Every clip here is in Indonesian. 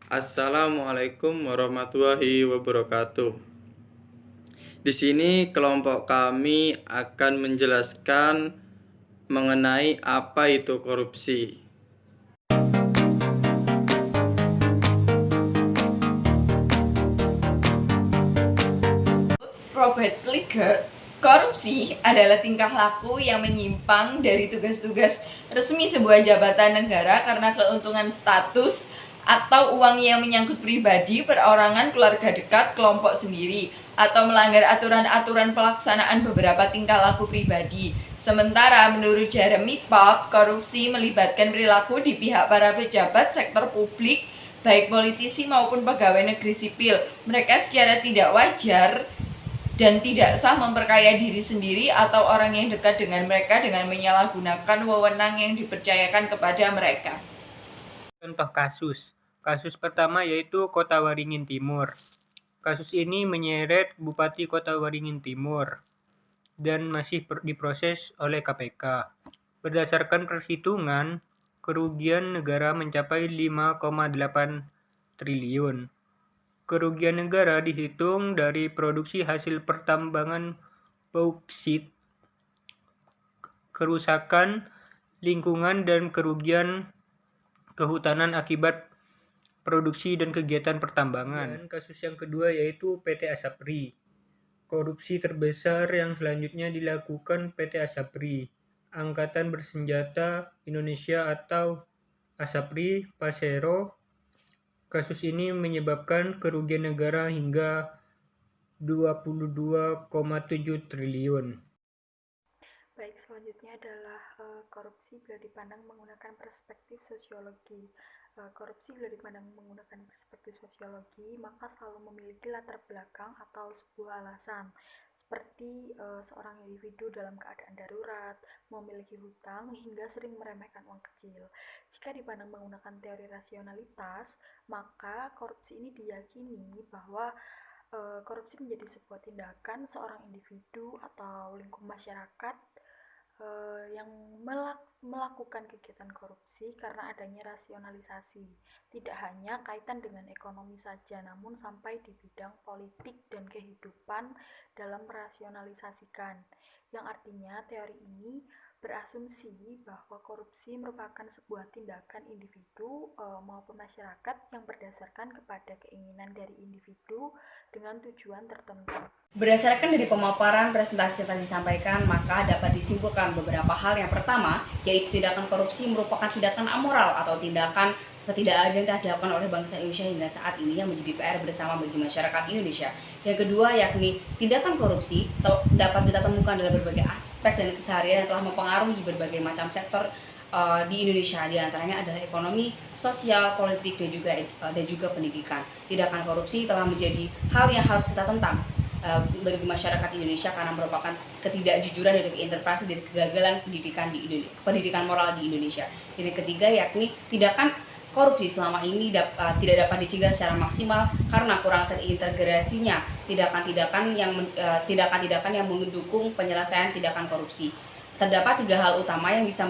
Assalamualaikum warahmatullahi wabarakatuh. Di sini kelompok kami akan menjelaskan mengenai apa itu korupsi. Robert Liggett, korupsi adalah tingkah laku yang menyimpang dari tugas-tugas resmi sebuah jabatan negara karena keuntungan status atau uang yang menyangkut pribadi, perorangan, keluarga dekat, kelompok sendiri, atau melanggar aturan-aturan pelaksanaan beberapa tingkah laku pribadi. Sementara menurut Jeremy Pop, korupsi melibatkan perilaku di pihak para pejabat sektor publik, baik politisi maupun pegawai negeri sipil. Mereka secara tidak wajar dan tidak sah memperkaya diri sendiri atau orang yang dekat dengan mereka dengan menyalahgunakan wewenang yang dipercayakan kepada mereka. Contoh kasus pertama yaitu Kota Waringin Timur. Kasus ini menyeret Bupati Kota Waringin Timur dan masih diproses oleh KPK. Berdasarkan perhitungan, kerugian negara mencapai 5,8 triliun. Kerugian negara dihitung dari produksi hasil pertambangan bauksit, kerusakan lingkungan dan kerugian kehutanan akibat produksi dan kegiatan pertambangan. Dan kasus yang kedua yaitu PT Asapri. Korupsi terbesar yang selanjutnya dilakukan PT Asapri, Angkatan Bersenjata Indonesia atau Asapri Pasero. Kasus ini menyebabkan kerugian negara hingga 22,7 triliun. Baik, selanjutnya adalah korupsi bila dipandang menggunakan perspektif sosiologi. Korupsi bila dipandang menggunakan perspektif sosiologi, maka selalu memiliki latar belakang atau sebuah alasan, seperti seorang individu dalam keadaan darurat, memiliki hutang, hingga sering meremehkan uang kecil. Jika dipandang menggunakan teori rasionalitas, maka korupsi ini diyakini bahwa korupsi menjadi sebuah tindakan seorang individu atau lingkup masyarakat yang melakukan kegiatan korupsi karena adanya rasionalisasi, tidak hanya kaitan dengan ekonomi saja, namun sampai di bidang politik dan kehidupan dalam merasionalisasikan, yang artinya teori ini berasumsi bahwa korupsi merupakan sebuah tindakan individu maupun masyarakat yang berdasarkan kepada keinginan dari individu dengan tujuan tertentu. Berdasarkan dari pemaparan presentasi yang tadi disampaikan, maka dapat disimpulkan beberapa hal. Yang pertama, yaitu tindakan korupsi merupakan tindakan amoral atau tindakan ketidakadilan yang dilakukan oleh bangsa Indonesia hingga saat ini yang menjadi PR bersama bagi masyarakat Indonesia. Yang kedua, yakni tindakan korupsi dapat kita temukan dalam berbagai aspek dan keseharian yang telah mempengaruhi berbagai macam sektor di Indonesia, di antaranya adalah ekonomi, sosial, politik, dan juga pendidikan. Tindakan korupsi telah menjadi hal yang harus kita tentang bagi masyarakat Indonesia karena merupakan ketidakjujuran dan keinterpretasi dari kegagalan pendidikan moral di Indonesia. Dan yang ketiga, yakni tindakan korupsi selama ini tidak dapat dicegah secara maksimal karena kurang terintegrasinya tindakan-tindakan yang mendukung penyelesaian tindakan korupsi. Terdapat 3 hal utama yang bisa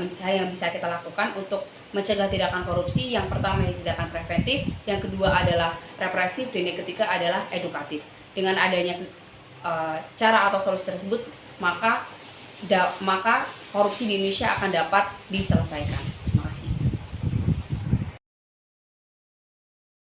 kita lakukan untuk mencegah tindakan korupsi. Yang pertama adalah tindakan preventif, yang kedua adalah represif, dan yang ketiga adalah edukatif. Dengan adanya cara atau solusi tersebut, maka korupsi di Indonesia akan dapat diselesaikan.